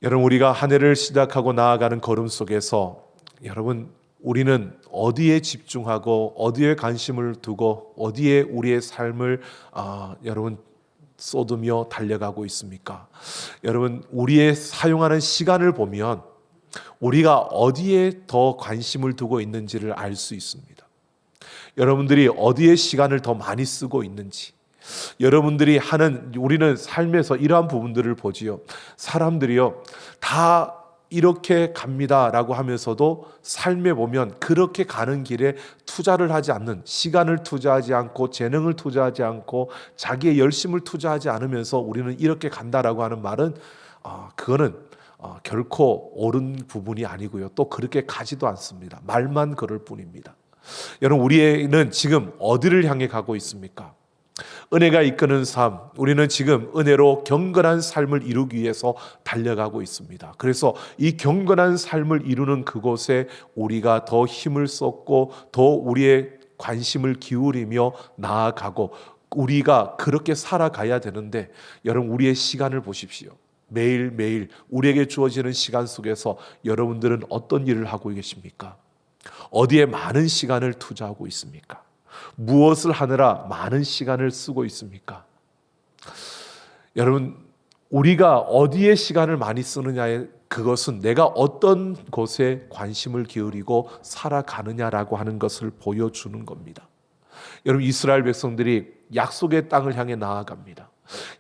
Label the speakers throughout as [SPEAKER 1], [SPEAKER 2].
[SPEAKER 1] 여러분, 우리가 한 해를 시작하고 나아가는 걸음 속에서 여러분, 우리는 어디에 집중하고 어디에 관심을 두고 어디에 우리의 삶을 여러분 쏟으며 달려가고 있습니까? 여러분, 우리의 사용하는 시간을 보면 우리가 어디에 더 관심을 두고 있는지를 알 수 있습니다. 여러분들이 어디에 시간을 더 많이 쓰고 있는지, 여러분들이 하는, 우리는 삶에서 이러한 부분들을 보지요. 사람들이요, 다 이렇게 갑니다라고 하면서도 삶에 보면 그렇게 가는 길에 투자를 하지 않는, 시간을 투자하지 않고 재능을 투자하지 않고 자기의 열심을 투자하지 않으면서 우리는 이렇게 간다라고 하는 말은 그거는 결코 옳은 부분이 아니고요, 또 그렇게 가지도 않습니다. 말만 그럴 뿐입니다. 여러분, 우리는 지금 어디를 향해 가고 있습니까? 은혜가 이끄는 삶, 우리는 지금 은혜로 경건한 삶을 이루기 위해서 달려가고 있습니다. 그래서 이 경건한 삶을 이루는 그곳에 우리가 더 힘을 쏟고 더 우리의 관심을 기울이며 나아가고 우리가 그렇게 살아가야 되는데, 여러분, 우리의 시간을 보십시오. 매일매일 우리에게 주어지는 시간 속에서 여러분들은 어떤 일을 하고 계십니까? 어디에 많은 시간을 투자하고 있습니까? 무엇을 하느라 많은 시간을 쓰고 있습니까? 여러분, 우리가 어디에 시간을 많이 쓰느냐에 그것은 내가 어떤 곳에 관심을 기울이고 살아가느냐라고 하는 것을 보여주는 겁니다. 여러분, 이스라엘 백성들이 약속의 땅을 향해 나아갑니다.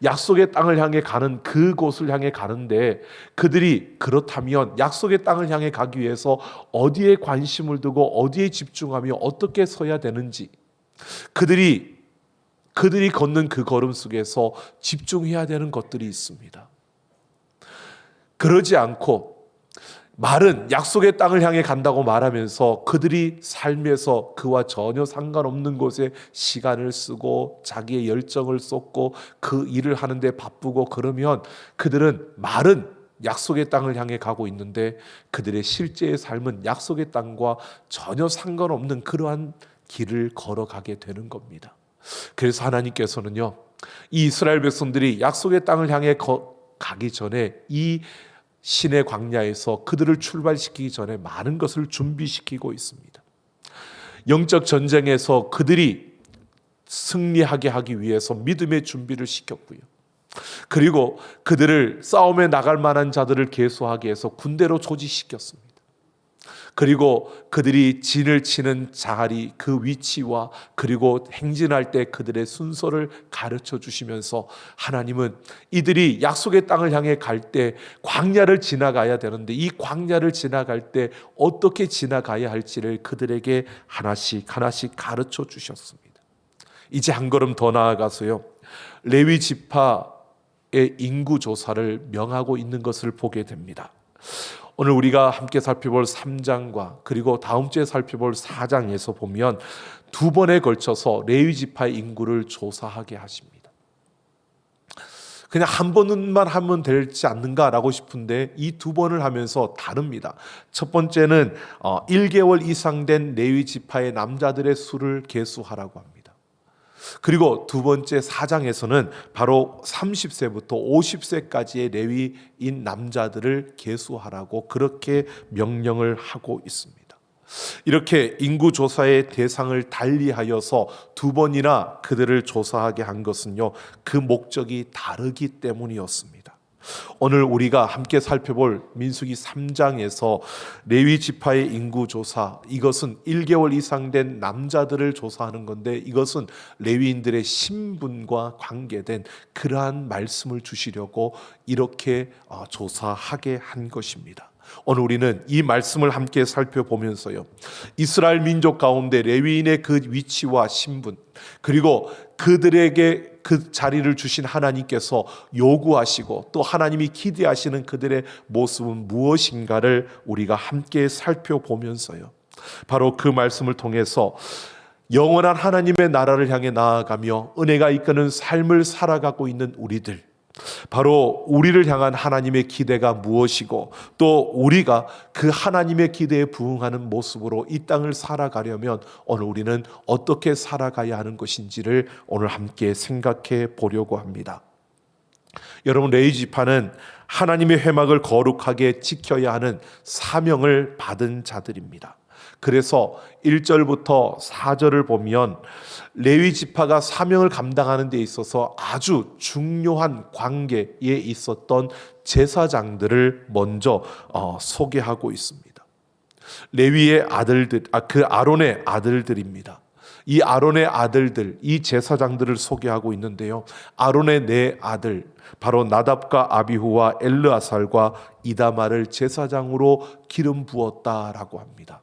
[SPEAKER 1] 약속의 땅을 향해 가는 그곳을 향해 가는데, 그들이 그렇다면 약속의 땅을 향해 가기 위해서 어디에 관심을 두고 어디에 집중하며 어떻게 서야 되는지, 그들이 걷는 그 걸음 속에서 집중해야 되는 것들이 있습니다. 그러지 않고 말은 약속의 땅을 향해 간다고 말하면서 그들이 삶에서 그와 전혀 상관없는 곳에 시간을 쓰고 자기의 열정을 쏟고 그 일을 하는데 바쁘고, 그러면 그들은 말은 약속의 땅을 향해 가고 있는데 그들의 실제의 삶은 약속의 땅과 전혀 상관없는 그러한 길을 걸어가게 되는 겁니다. 그래서 하나님께서는요, 이 이스라엘 백성들이 약속의 땅을 향해 가기 전에 이 신의 광야에서 그들을 출발시키기 전에 많은 것을 준비시키고 있습니다. 영적 전쟁에서 그들이 승리하게 하기 위해서 믿음의 준비를 시켰고요, 그리고 그들을 싸움에 나갈 만한 자들을 계수하기 위해서 군대로 조직시켰습니다. 그리고 그들이 진을 치는 자리, 그 위치와 그리고 행진할 때 그들의 순서를 가르쳐 주시면서, 하나님은 이들이 약속의 땅을 향해 갈 때 광야를 지나가야 되는데 이 광야를 지나갈 때 어떻게 지나가야 할지를 그들에게 하나씩 가르쳐 주셨습니다. 이제 한 걸음 더 나아가서요, 레위 지파의 인구 조사를 명하고 있는 것을 보게 됩니다. 오늘 우리가 함께 살펴볼 3장과 그리고 다음 주에 살펴볼 4장에서 보면 두 번에 걸쳐서 레위 지파의 인구를 조사하게 하십니다. 그냥 한 번만 하면 되지 않는가라고 싶은데 이 두 번을 하면서 다릅니다. 첫 번째는 1개월 이상 된 레위 지파의 남자들의 수를 계수하라고 합니다. 그리고 두 번째 4장에서는 바로 30세부터 50세까지의 레위인 남자들을 계수하라고 그렇게 명령을 하고 있습니다. 이렇게 인구조사의 대상을 달리하여서 두 번이나 그들을 조사하게 한 것은요, 그 목적이 다르기 때문이었습니다. 오늘 우리가 함께 살펴볼 민수기 3장에서 레위 지파의 인구 조사, 이것은 1개월 이상 된 남자들을 조사하는 건데 이것은 레위인들의 신분과 관계된 그러한 말씀을 주시려고 이렇게 조사하게 한 것입니다. 오늘 우리는 이 말씀을 함께 살펴보면서요, 이스라엘 민족 가운데 레위인의 그 위치와 신분, 그리고 그들에게 그 자리를 주신 하나님께서 요구하시고 또 하나님이 기대하시는 그들의 모습은 무엇인가를 우리가 함께 살펴보면서요, 바로 그 말씀을 통해서 영원한 하나님의 나라를 향해 나아가며 은혜가 이끄는 삶을 살아가고 있는 우리들, 바로 우리를 향한 하나님의 기대가 무엇이고 또 우리가 그 하나님의 기대에 부응하는 모습으로 이 땅을 살아가려면 오늘 우리는 어떻게 살아가야 하는 것인지를 오늘 함께 생각해 보려고 합니다. 여러분, 레위 지파는 하나님의 회막을 거룩하게 지켜야 하는 사명을 받은 자들입니다. 그래서 1절부터 4절을 보면 레위 지파가 사명을 감당하는 데 있어서 아주 중요한 관계에 있었던 제사장들을 먼저 소개하고 있습니다. 레위의 아들들, 그 아론의 아들들입니다. 이 아론의 아들들, 이 제사장들을 소개하고 있는데요. 아론의 네 아들, 바로 나답과 아비후와 엘르아살과 이다말을 제사장으로 기름 부었다라고 합니다.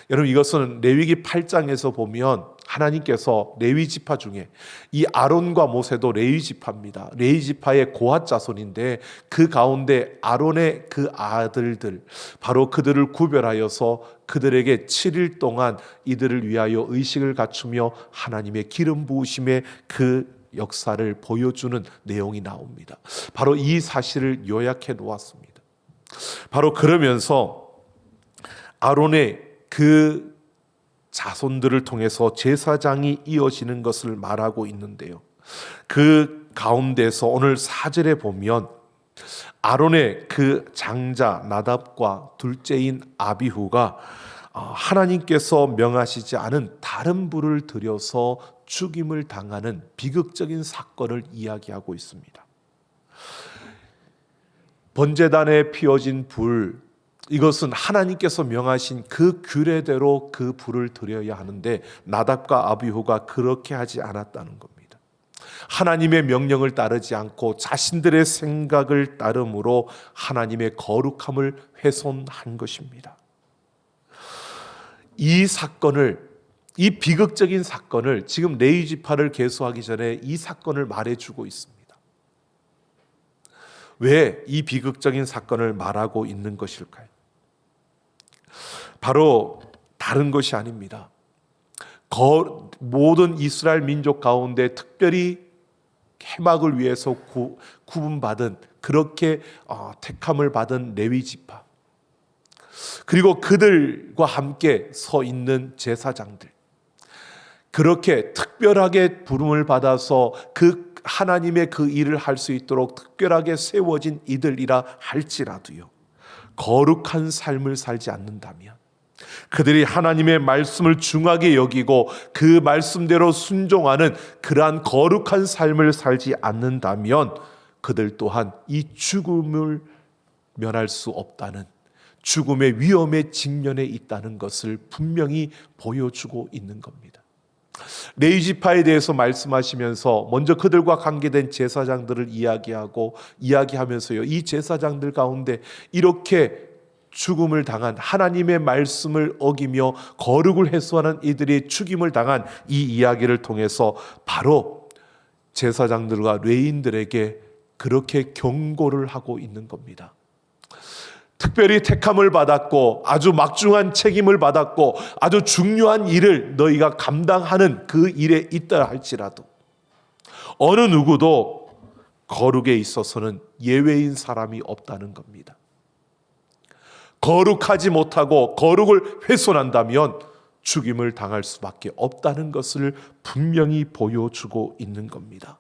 [SPEAKER 1] 여러분, 이것은 레위기 8장에서 보면 하나님께서 레위 지파 중에 이 아론과 모세도 레위 지파입니다. 레위 지파의 고핫 자손인데 그 가운데 아론의 그 아들들, 바로 그들을 구별하여서 그들에게 7일 동안 이들을 위하여 의식을 갖추며 하나님의 기름 부으심의 그 역사를 보여주는 내용이 나옵니다. 바로 이 사실을 요약해 놓았습니다. 바로 그러면서 아론의 그 자손들을 통해서 제사장이 이어지는 것을 말하고 있는데요. 그 가운데서 오늘 4절에 보면 아론의 그 장자 나답과 둘째인 아비후가 하나님께서 명하시지 않은 다른 불을 들여서 죽임을 당하는 비극적인 사건을 이야기하고 있습니다. 번제단에 피워진 불, 이것은 하나님께서 명하신 그 규례대로 그 불을 드려야 하는데 나답과 아비후가 그렇게 하지 않았다는 겁니다. 하나님의 명령을 따르지 않고 자신들의 생각을 따름으로 하나님의 거룩함을 훼손한 것입니다. 이 사건을, 이 비극적인 사건을 지금 레위 지파를 계수하기 전에 이 사건을 말해주고 있습니다. 왜 이 비극적인 사건을 말하고 있는 것일까요? 바로 다른 것이 아닙니다. 모든 이스라엘 민족 가운데 특별히 회막을 위해서 구분받은, 그렇게 택함을 받은 레위 지파, 그리고 그들과 함께 서 있는 제사장들, 그렇게 특별하게 부름을 받아서 그 하나님의 그 일을 할 수 있도록 특별하게 세워진 이들이라 할지라도요, 거룩한 삶을 살지 않는다면, 그들이 하나님의 말씀을 중하게 여기고 그 말씀대로 순종하는 그러한 거룩한 삶을 살지 않는다면 그들 또한 이 죽음을 면할 수 없다는, 죽음의 위험에 직면해 있다는 것을 분명히 보여주고 있는 겁니다. 레위 지파에 대해서 말씀하시면서 먼저 그들과 관계된 제사장들을 이야기하면서요, 이 제사장들 가운데 이렇게 죽음을 당한, 하나님의 말씀을 어기며 거룩을 훼손하는 이들이 죽임을 당한 이 이야기를 통해서 바로 제사장들과 레위인들에게 그렇게 경고를 하고 있는 겁니다. 특별히 택함을 받았고 아주 막중한 책임을 받았고 아주 중요한 일을 너희가 감당하는 그 일에 있다 할지라도 어느 누구도 거룩에 있어서는 예외인 사람이 없다는 겁니다. 거룩하지 못하고 거룩을 훼손한다면 죽임을 당할 수밖에 없다는 것을 분명히 보여주고 있는 겁니다.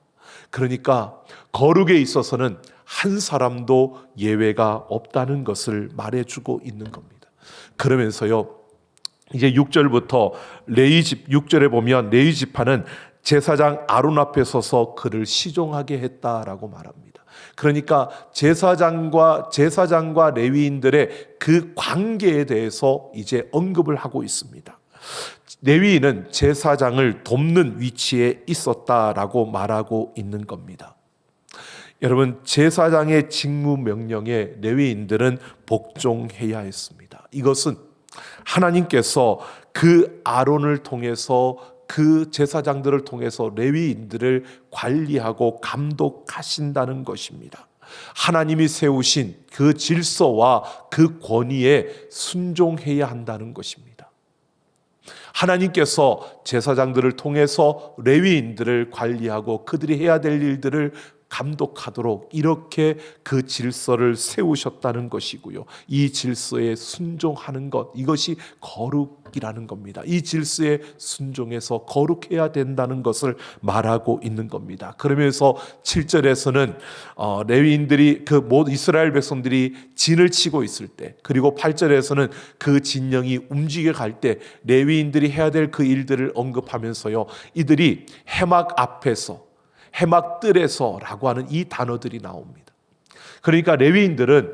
[SPEAKER 1] 그러니까 거룩에 있어서는 한 사람도 예외가 없다는 것을 말해주고 있는 겁니다. 그러면서요, 이제 6절부터 6절에 보면 레위 지파는 제사장 아론 앞에 서서 그를 시종하게 했다라고 말합니다. 그러니까 제사장과 레위인들의 그 관계에 대해서 이제 언급을 하고 있습니다. 레위인은 제사장을 돕는 위치에 있었다라고 말하고 있는 겁니다. 여러분, 제사장의 직무 명령에 레위인들은 복종해야 했습니다. 이것은 하나님께서 그 아론을 통해서, 그 제사장들을 통해서 레위인들을 관리하고 감독하신다는 것입니다. 하나님이 세우신 그 질서와 그 권위에 순종해야 한다는 것입니다. 하나님께서 제사장들을 통해서 레위인들을 관리하고 그들이 해야 될 일들을 감독하도록 이렇게 그 질서를 세우셨다는 것이고요. 이 질서에 순종하는 것, 이것이 거룩이라는 겁니다. 이 질서에 순종해서 거룩해야 된다는 것을 말하고 있는 겁니다. 그러면서 7절에서는 레위인들이 그 모든 이스라엘 백성들이 진을 치고 있을 때, 그리고 8절에서는 그 진영이 움직여 갈 때 레위인들이 해야 될 그 일들을 언급하면서요, 이들이 해막 앞에서, 해막 뜰에서라고 하는 이 단어들이 나옵니다. 그러니까 레위인들은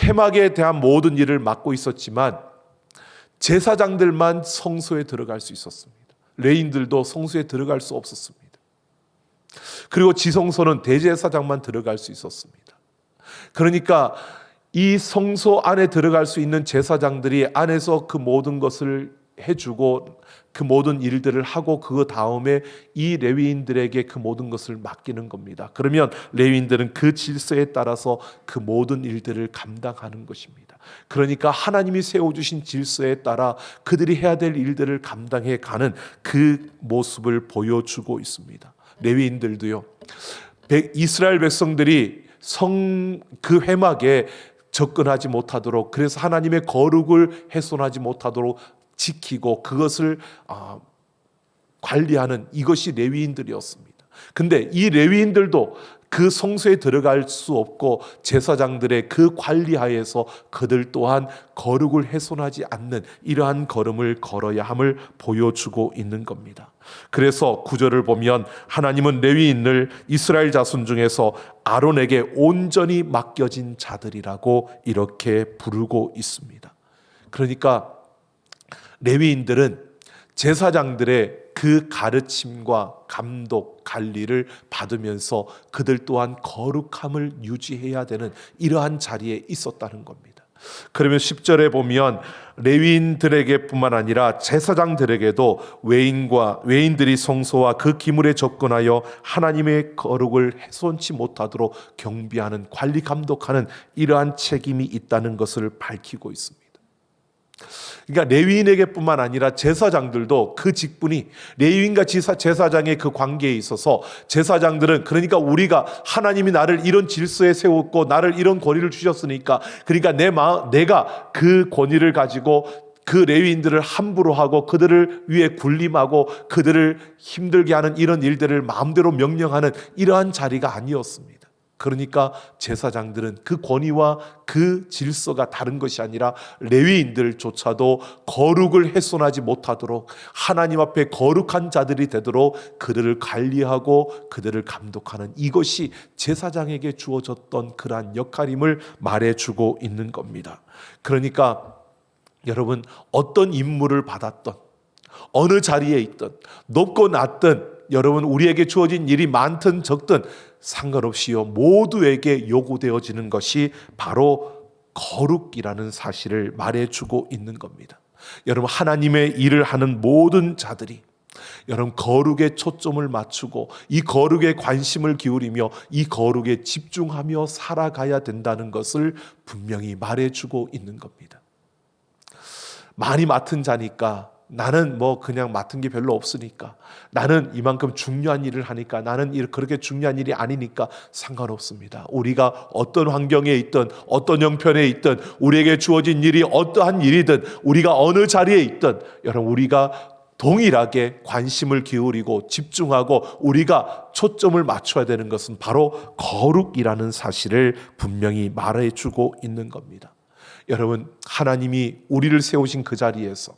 [SPEAKER 1] 해막에 대한 모든 일을 맡고 있었지만 제사장들만 성소에 들어갈 수 있었습니다. 레위인들도 성소에 들어갈 수 없었습니다. 그리고 지성소는 대제사장만 들어갈 수 있었습니다. 그러니까 이 성소 안에 들어갈 수 있는 제사장들이 안에서 그 모든 것을 해주고 그 모든 일들을 하고 그 다음에 이 레위인들에게 그 모든 것을 맡기는 겁니다. 그러면 레위인들은 그 질서에 따라서 그 모든 일들을 감당하는 것입니다. 그러니까 하나님이 세워주신 질서에 따라 그들이 해야 될 일들을 감당해 가는 그 모습을 보여주고 있습니다. 레위인들도요, 이스라엘 백성들이 그 회막에 접근하지 못하도록, 그래서 하나님의 거룩을 훼손하지 못하도록 지키고 그것을 관리하는 이것이 레위인들이었습니다. 근데 이 레위인들도 그 성소에 들어갈 수 없고 제사장들의 그 관리하에서 그들 또한 거룩을 훼손하지 않는 이러한 걸음을 걸어야 함을 보여주고 있는 겁니다. 그래서 9절을 보면 하나님은 레위인을 이스라엘 자손 중에서 아론에게 온전히 맡겨진 자들이라고 이렇게 부르고 있습니다. 그러니까 레위인들은 제사장들의 그 가르침과 감독, 관리를 받으면서 그들 또한 거룩함을 유지해야 되는 이러한 자리에 있었다는 겁니다. 그러면 10절에 보면 레위인들에게 뿐만 아니라 제사장들에게도 외인들이 성소와 그 기물에 접근하여 하나님의 거룩을 훼손치 못하도록 경비하는, 관리 감독하는 이러한 책임이 있다는 것을 밝히고 있습니다. 그러니까 레위인에게 뿐만 아니라 제사장들도 그 직분이, 레위인과 제사장의 그 관계에 있어서 제사장들은, 그러니까 우리가 하나님이 나를 이런 질서에 세웠고 나를 이런 권위를 주셨으니까, 그러니까 내가 그 권위를 가지고 그 레위인들을 함부로 하고 그들을 위해 군림하고 그들을 힘들게 하는 이런 일들을 마음대로 명령하는 이러한 자리가 아니었습니다. 그러니까 제사장들은 그 권위와 그 질서가 다른 것이 아니라 레위인들조차도 거룩을 훼손하지 못하도록 하나님 앞에 거룩한 자들이 되도록 그들을 관리하고 그들을 감독하는, 이것이 제사장에게 주어졌던 그러한 역할임을 말해주고 있는 겁니다. 그러니까 여러분, 어떤 임무를 받았던, 어느 자리에 있든, 높고 낮든, 여러분 우리에게 주어진 일이 많든 적든 상관없이요, 모두에게 요구되어지는 것이 바로 거룩이라는 사실을 말해주고 있는 겁니다. 여러분, 하나님의 일을 하는 모든 자들이 여러분 거룩에 초점을 맞추고 이 거룩에 관심을 기울이며 이 거룩에 집중하며 살아가야 된다는 것을 분명히 말해주고 있는 겁니다. 많이 맡은 자니까, 나는 뭐 그냥 맡은 게 별로 없으니까, 나는 이만큼 중요한 일을 하니까, 나는 그렇게 중요한 일이 아니니까 상관없습니다. 우리가 어떤 환경에 있든 어떤 형편에 있든 우리에게 주어진 일이 어떠한 일이든 우리가 어느 자리에 있든 여러분 우리가 동일하게 관심을 기울이고 집중하고 우리가 초점을 맞춰야 되는 것은 바로 거룩이라는 사실을 분명히 말해주고 있는 겁니다. 여러분, 하나님이 우리를 세우신 그 자리에서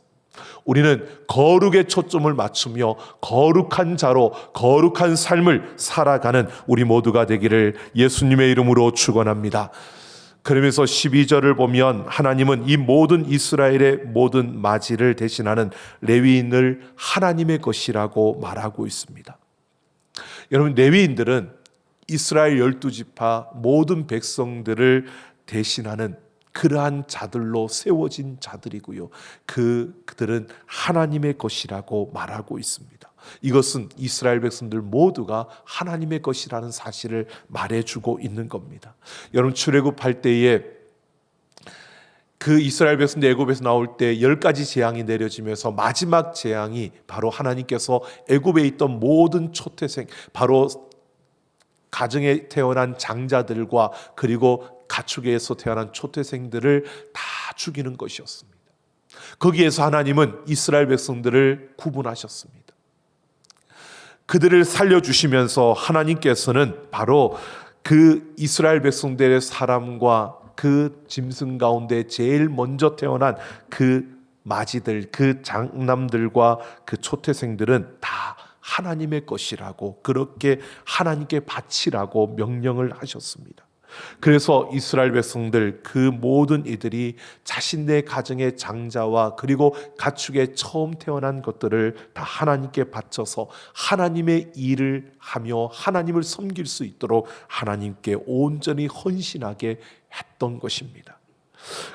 [SPEAKER 1] 우리는 거룩에 초점을 맞추며 거룩한 자로 거룩한 삶을 살아가는 우리 모두가 되기를 예수님의 이름으로 축원합니다. 그러면서 12절을 보면 하나님은 이 모든 이스라엘의 모든 맞이를 대신하는 레위인을 하나님의 것이라고 말하고 있습니다. 여러분, 레위인들은 이스라엘 12지파 모든 백성들을 대신하는 그러한 자들로 세워진 자들이고요, 그들은 하나님의 것이라고 말하고 있습니다. 이것은 이스라엘 백성들 모두가 하나님의 것이라는 사실을 말해주고 있는 겁니다. 여러분, 출애굽할 때에 그 이스라엘 백성들 애굽에서 나올 때 10가지 재앙이 내려지면서 마지막 재앙이 바로 하나님께서 애굽에 있던 모든 초태생, 바로 가정에 태어난 장자들과 그리고 가축에서 태어난 초태생들을 다 죽이는 것이었습니다. 거기에서 하나님은 이스라엘 백성들을 구분하셨습니다. 그들을 살려주시면서 하나님께서는 바로 그 이스라엘 백성들의 사람과 그 짐승 가운데 제일 먼저 태어난 그 마지들, 그 장남들과 그 초태생들은 다 하나님의 것이라고, 그렇게 하나님께 바치라고 명령을 하셨습니다. 그래서 이스라엘 백성들 그 모든 이들이 자신의 가정의 장자와 그리고 가축에 처음 태어난 것들을 다 하나님께 바쳐서 하나님의 일을 하며 하나님을 섬길 수 있도록 하나님께 온전히 헌신하게 했던 것입니다.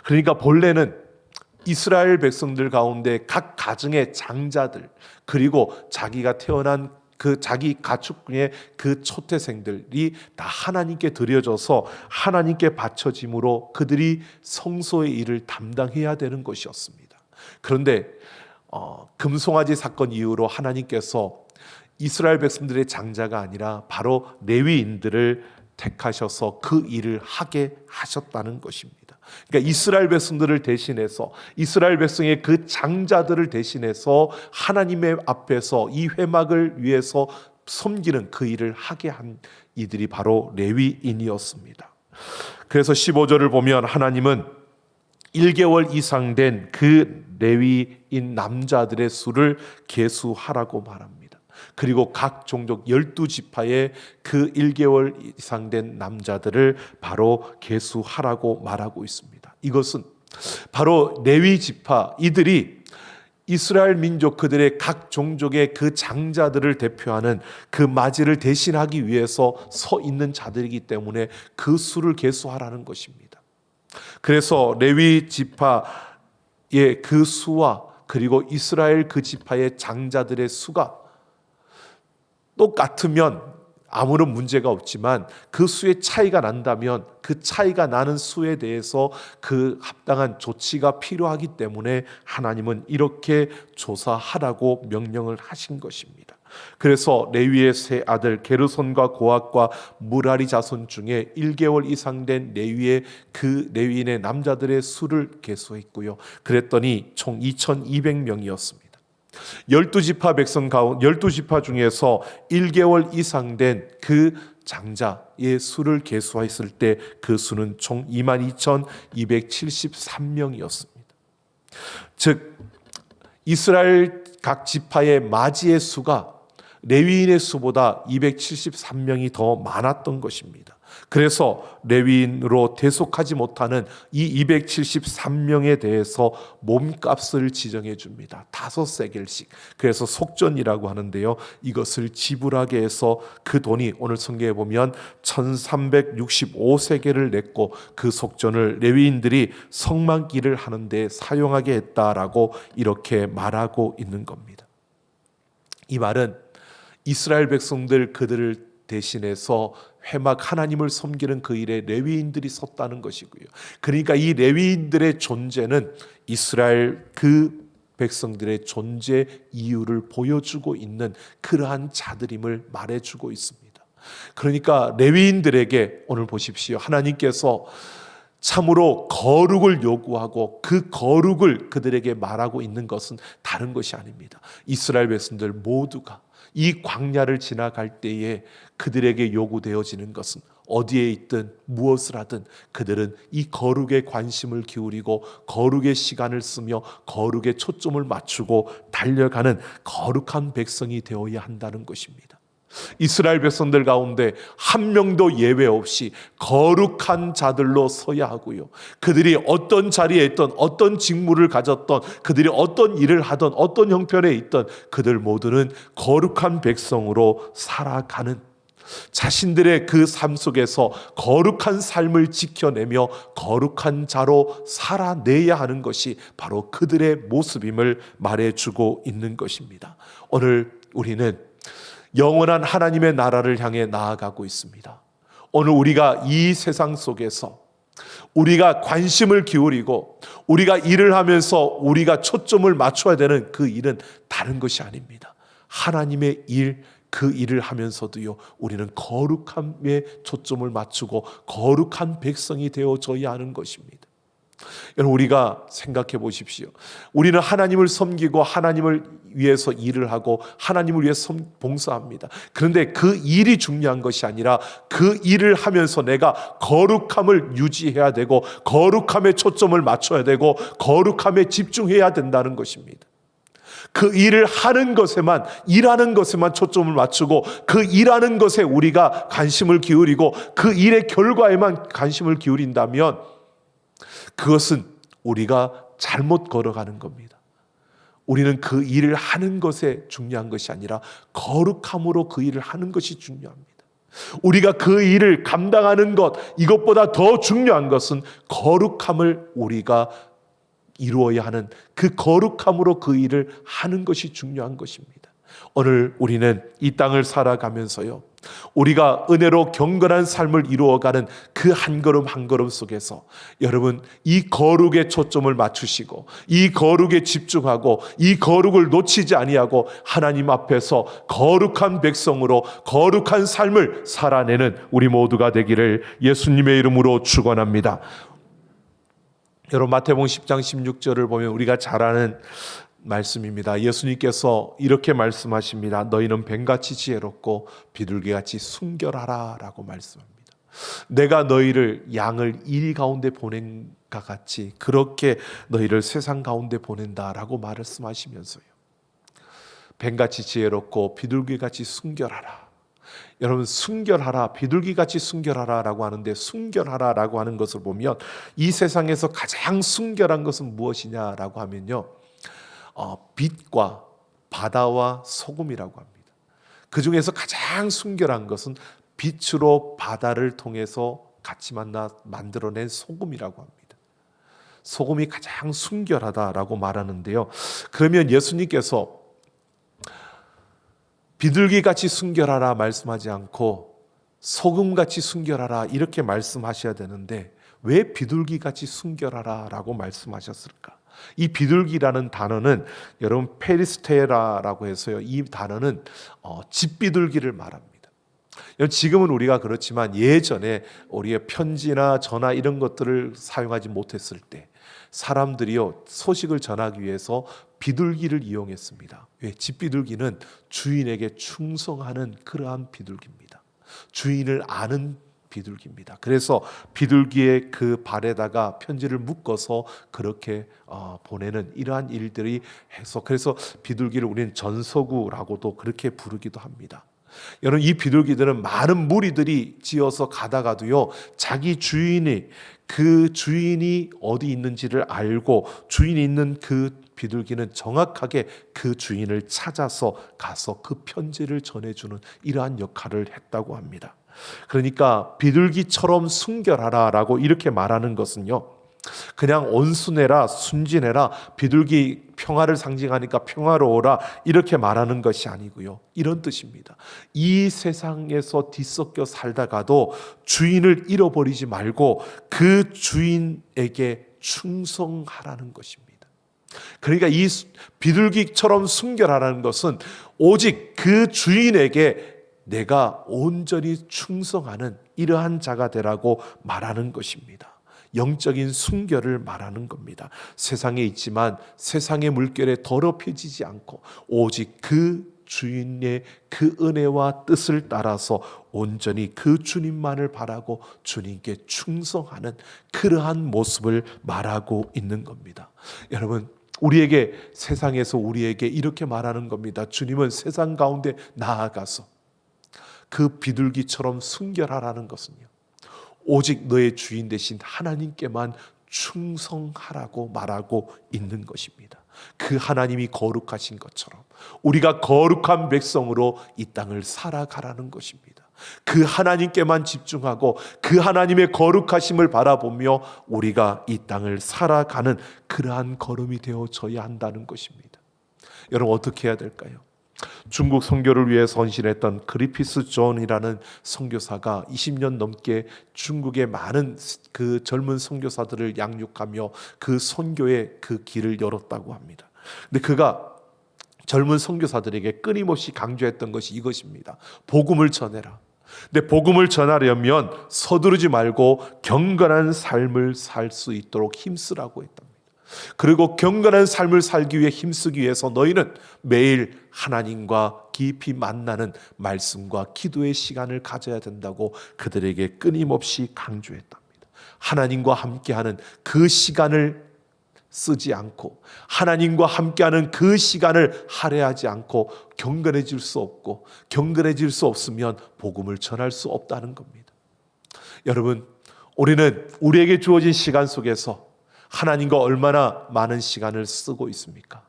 [SPEAKER 1] 그러니까 본래는 이스라엘 백성들 가운데 각 가정의 장자들 그리고 자기가 태어난 그 자기 가축 중에 그 초태생들이 다 하나님께 드려져서 하나님께 바쳐짐으로 그들이 성소의 일을 담당해야 되는 것이었습니다. 그런데 금송아지 사건 이후로 하나님께서 이스라엘 백성들의 장자가 아니라 바로 레위인들을 택하셔서 그 일을 하게 하셨다는 것입니다. 그러니까 이스라엘 백성들을 대신해서, 이스라엘 백성의 그 장자들을 대신해서 하나님의 앞에서 이 회막을 위해서 섬기는 그 일을 하게 한 이들이 바로 레위인이었습니다. 그래서 15절을 보면 하나님은 1개월 이상 된 그 레위인 남자들의 수를 계수하라고 말합니다. 그리고 각 종족 12지파의 그 1개월 이상 된 남자들을 바로 계수하라고 말하고 있습니다. 이것은 바로 레위 지파, 이들이 이스라엘 민족 그들의 각 종족의 그 장자들을 대표하는 그 맞이를 대신하기 위해서 서 있는 자들이기 때문에 그 수를 계수하라는 것입니다. 그래서 레위 지파의 그 수와 그리고 이스라엘 그 지파의 장자들의 수가 똑같으면 아무런 문제가 없지만 그 수의 차이가 난다면 그 차이가 나는 수에 대해서 그 합당한 조치가 필요하기 때문에 하나님은 이렇게 조사하라고 명령을 하신 것입니다. 그래서 레위의 세 아들 게르손과 고핫과 무라리 자손 중에 1개월 이상 된 레위의 그 레위인의 남자들의 수를 계수했고요. 그랬더니 총 2,200명이었습니다. 12지파 백성 가운데 12지파 중에서 1개월 이상 된 그 장자의 수를 계수했을 때 그 수는 총 22,273명이었습니다. 즉 이스라엘 각 지파의 마지의 수가 레위인의 수보다 273명이 더 많았던 것입니다. 그래서 레위인으로 대속하지 못하는 이 273명에 대해서 몸값을 지정해 줍니다. 5세겔씩. 그래서 속전이라고 하는데요, 이것을 지불하게 해서 그 돈이 오늘 성경에 보면 1365세겔을 냈고 그 속전을 레위인들이 성막일을 하는 데 사용하게 했다라고 이렇게 말하고 있는 겁니다. 이 말은 이스라엘 백성들 그들을 대신해서 회막 하나님을 섬기는 그 일에 레위인들이 섰다는 것이고요. 그러니까 이 레위인들의 존재는 이스라엘 그 백성들의 존재 이유를 보여주고 있는 그러한 자들임을 말해주고 있습니다. 그러니까 레위인들에게 오늘 보십시오. 하나님께서 참으로 거룩을 요구하고 그 거룩을 그들에게 말하고 있는 것은 다른 것이 아닙니다. 이스라엘 백성들 모두가 이 광야를 지나갈 때에 그들에게 요구되어지는 것은 어디에 있든 무엇을 하든 그들은 이 거룩에 관심을 기울이고 거룩의 시간을 쓰며 거룩에 초점을 맞추고 달려가는 거룩한 백성이 되어야 한다는 것입니다. 이스라엘 백성들 가운데 한 명도 예외 없이 거룩한 자들로 서야 하고요. 그들이 어떤 자리에 있던 어떤 직무를 가졌던 그들이 어떤 일을 하던 어떤 형편에 있던 그들 모두는 거룩한 백성으로 살아가는 자신들의 그 삶 속에서 거룩한 삶을 지켜내며 거룩한 자로 살아내야 하는 것이 바로 그들의 모습임을 말해주고 있는 것입니다. 오늘 우리는 영원한 하나님의 나라를 향해 나아가고 있습니다. 오늘 우리가 이 세상 속에서 우리가 관심을 기울이고 우리가 일을 하면서 우리가 초점을 맞춰야 되는 그 일은 다른 것이 아닙니다. 하나님의 일, 그 일을 하면서도요, 우리는 거룩함에 초점을 맞추고 거룩한 백성이 되어져야 하는 것입니다. 여러분, 우리가 생각해 보십시오. 우리는 하나님을 섬기고 하나님을 위해서 일을 하고 하나님을 위해서 봉사합니다. 그런데 그 일이 중요한 것이 아니라 그 일을 하면서 내가 거룩함을 유지해야 되고 거룩함에 초점을 맞춰야 되고 거룩함에 집중해야 된다는 것입니다. 그 일을 하는 것에만, 일하는 것에만 초점을 맞추고 그 일하는 것에 우리가 관심을 기울이고 그 일의 결과에만 관심을 기울인다면 그것은 우리가 잘못 걸어가는 겁니다. 우리는 그 일을 하는 것에 중요한 것이 아니라 거룩함으로 그 일을 하는 것이 중요합니다. 우리가 그 일을 감당하는 것, 이것보다 더 중요한 것은 거룩함을 우리가 이루어야 하는, 그 거룩함으로 그 일을 하는 것이 중요한 것입니다. 오늘 우리는 이 땅을 살아가면서요, 우리가 은혜로 경건한 삶을 이루어가는 그 한 걸음 한 걸음 속에서 여러분, 이 거룩에 초점을 맞추시고 이 거룩에 집중하고 이 거룩을 놓치지 아니하고 하나님 앞에서 거룩한 백성으로 거룩한 삶을 살아내는 우리 모두가 되기를 예수님의 이름으로 축원합니다. 여러분, 마태복음 10장 16절을 보면 우리가 잘 아는 말씀입니다. 예수님께서 이렇게 말씀하십니다. 너희는 뱀같이 지혜롭고 비둘기같이 순결하라 라고 말씀합니다. 내가 너희를 양을 이리 가운데 보낸 것 같이 그렇게 너희를 세상 가운데 보낸다라고 말씀하시면서요, 뱀같이 지혜롭고 비둘기같이 순결하라. 여러분, 순결하라, 비둘기같이 순결하라 라고 하는데, 순결하라 라고 하는 것을 보면 이 세상에서 가장 순결한 것은 무엇이냐라고 하면요, 빛과 바다와 소금이라고 합니다. 그 중에서 가장 순결한 것은 빛으로 바다를 통해서 같이 만들어낸 소금이라고 합니다. 소금이 가장 순결하다라고 말하는데요, 그러면 예수님께서 비둘기같이 순결하라 말씀하지 않고 소금같이 순결하라 이렇게 말씀하셔야 되는데 왜 비둘기같이 순결하라 라고 말씀하셨을까? 이 비둘기라는 단어는 여러분 페리스테라라고 해서요, 이 단어는 집비둘기를 말합니다. 지금은 우리가 그렇지만 예전에 우리의 편지나 전화 이런 것들을 사용하지 못했을 때 사람들이요, 소식을 전하기 위해서 비둘기를 이용했습니다. 왜? 집비둘기는 주인에게 충성하는 그러한 비둘기입니다. 주인을 아는 비둘기입니다. 그래서 비둘기의 그 발에다가 편지를 묶어서 그렇게 보내는 이러한 일들이 해서, 그래서 비둘기를 우리는 전서구라고도 그렇게 부르기도 합니다. 여러분, 이 비둘기들은 많은 무리들이 지어서 가다가도요, 자기 주인이, 그 주인이 어디 있는지를 알고 주인이 있는 그 비둘기는 정확하게 그 주인을 찾아서 가서 그 편지를 전해주는 이러한 역할을 했다고 합니다. 그러니까 비둘기처럼 순결하라 라고 이렇게 말하는 것은요, 그냥 온순해라, 순진해라, 비둘기 평화를 상징하니까 평화로워라 이렇게 말하는 것이 아니고요, 이런 뜻입니다. 이 세상에서 뒤섞여 살다가도 주인을 잃어버리지 말고 그 주인에게 충성하라는 것입니다. 그러니까 이 비둘기처럼 순결하라는 것은 오직 그 주인에게 내가 온전히 충성하는 이러한 자가 되라고 말하는 것입니다. 영적인 순결을 말하는 겁니다. 세상에 있지만 세상의 물결에 더럽혀지지 않고 오직 그 주인의 그 은혜와 뜻을 따라서 온전히 그 주님만을 바라고 주님께 충성하는 그러한 모습을 말하고 있는 겁니다. 여러분, 우리에게, 세상에서 우리에게 이렇게 말하는 겁니다. 주님은 세상 가운데 나아가서 그 비둘기처럼 순결하라는 것은요, 오직 너의 주인 되신 하나님께만 충성하라고 말하고 있는 것입니다. 그 하나님이 거룩하신 것처럼 우리가 거룩한 백성으로 이 땅을 살아가라는 것입니다. 그 하나님께만 집중하고 그 하나님의 거룩하심을 바라보며 우리가 이 땅을 살아가는 그러한 걸음이 되어져야 한다는 것입니다. 여러분, 어떻게 해야 될까요? 중국 선교를 위해 헌신했던 그리피스 존이라는 선교사가 20년 넘게 중국의 많은 그 젊은 선교사들을 양육하며 그 선교의 그 길을 열었다고 합니다. 근데 그가 젊은 선교사들에게 끊임없이 강조했던 것이 이것입니다. 복음을 전해라. 근데 복음을 전하려면 서두르지 말고 경건한 삶을 살 수 있도록 힘쓰라고 했답니다. 그리고 경건한 삶을 살기 위해 힘쓰기 위해서 너희는 매일 하나님과 깊이 만나는 말씀과 기도의 시간을 가져야 된다고 그들에게 끊임없이 강조했답니다. 하나님과 함께하는 그 시간을 쓰지 않고 하나님과 함께하는 그 시간을 할애하지 않고 경건해질 수 없고 경건해질 수 없으면 복음을 전할 수 없다는 겁니다. 여러분, 우리는 우리에게 주어진 시간 속에서 하나님과 얼마나 많은 시간을 쓰고 있습니까?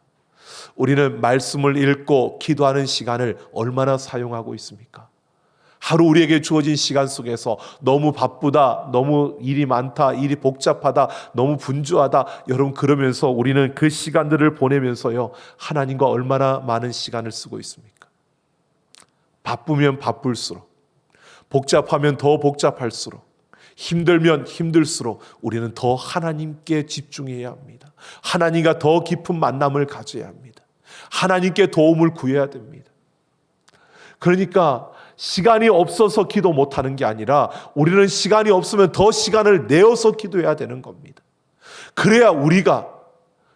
[SPEAKER 1] 우리는 말씀을 읽고 기도하는 시간을 얼마나 사용하고 있습니까? 하루 우리에게 주어진 시간 속에서 너무 바쁘다, 너무 일이 많다, 일이 복잡하다, 너무 분주하다, 여러분 그러면서 우리는 그 시간들을 보내면서요, 하나님과 얼마나 많은 시간을 쓰고 있습니까? 바쁘면 바쁠수록, 복잡하면 더 복잡할수록, 힘들면 힘들수록 우리는 더 하나님께 집중해야 합니다. 하나님과 더 깊은 만남을 가져야 합니다. 하나님께 도움을 구해야 됩니다. 그러니까 시간이 없어서 기도 못하는 게 아니라 우리는 시간이 없으면 더 시간을 내어서 기도해야 되는 겁니다. 그래야 우리가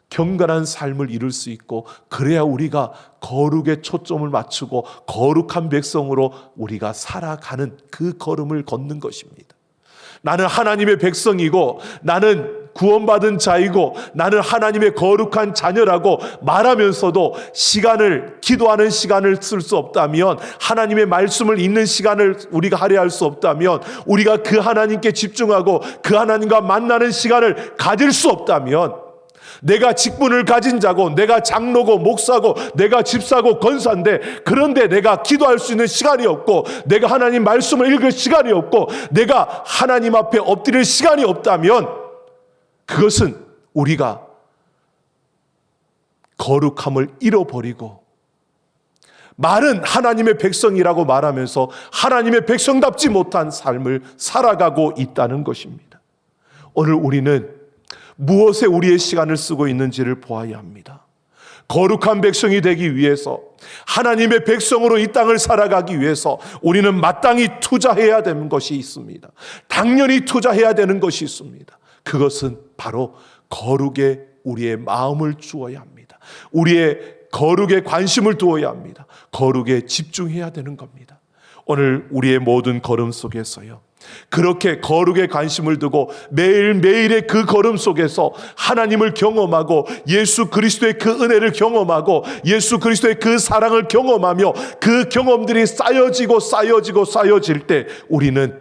[SPEAKER 1] 경건한 삶을 이룰 수 있고, 그래야 우리가 거룩에 초점을 맞추고 거룩한 백성으로 우리가 살아가는 그 걸음을 걷는 것입니다. 나는 하나님의 백성이고 나는 구원받은 자이고 나는 하나님의 거룩한 자녀라고 말하면서도 기도하는 시간을 쓸 수 없다면, 하나님의 말씀을 읽는 시간을 우리가 할애할 수 없다면, 우리가 그 하나님께 집중하고 그 하나님과 만나는 시간을 가질 수 없다면, 내가 직분을 가진 자고 내가 장로고 목사고 내가 집사고 권사인데, 그런데 내가 기도할 수 있는 시간이 없고 내가 하나님 말씀을 읽을 시간이 없고 내가 하나님 앞에 엎드릴 시간이 없다면, 그것은 우리가 거룩함을 잃어버리고 말은 하나님의 백성이라고 말하면서 하나님의 백성답지 못한 삶을 살아가고 있다는 것입니다. 오늘 우리는 무엇에 우리의 시간을 쓰고 있는지를 보아야 합니다. 거룩한 백성이 되기 위해서, 하나님의 백성으로 이 땅을 살아가기 위해서 우리는 마땅히 투자해야 되는 것이 있습니다. 당연히 투자해야 되는 것이 있습니다. 그것은 바로 거룩에 우리의 마음을 주어야 합니다. 우리의 거룩에 관심을 두어야 합니다. 거룩에 집중해야 되는 겁니다. 오늘 우리의 모든 걸음 속에서요, 그렇게 거룩에 관심을 두고 매일매일의 그 걸음 속에서 하나님을 경험하고 예수 그리스도의 그 은혜를 경험하고 예수 그리스도의 그 사랑을 경험하며 그 경험들이 쌓여질 때 우리는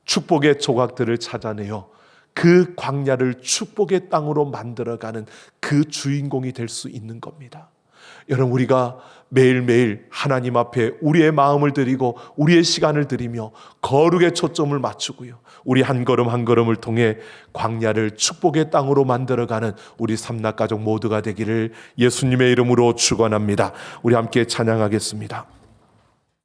[SPEAKER 1] 축복의 조각들을 찾아내어 그 광야를 축복의 땅으로 만들어가는 그 주인공이 될 수 있는 겁니다. 여러분, 우리가 매일매일 하나님 앞에 우리의 마음을 드리고 우리의 시간을 드리며 거룩의 초점을 맞추고요, 우리 한 걸음 한 걸음을 통해 광야를 축복의 땅으로 만들어가는 우리 삼락가족 모두가 되기를 예수님의 이름으로 축원합니다. 우리 함께 찬양하겠습니다.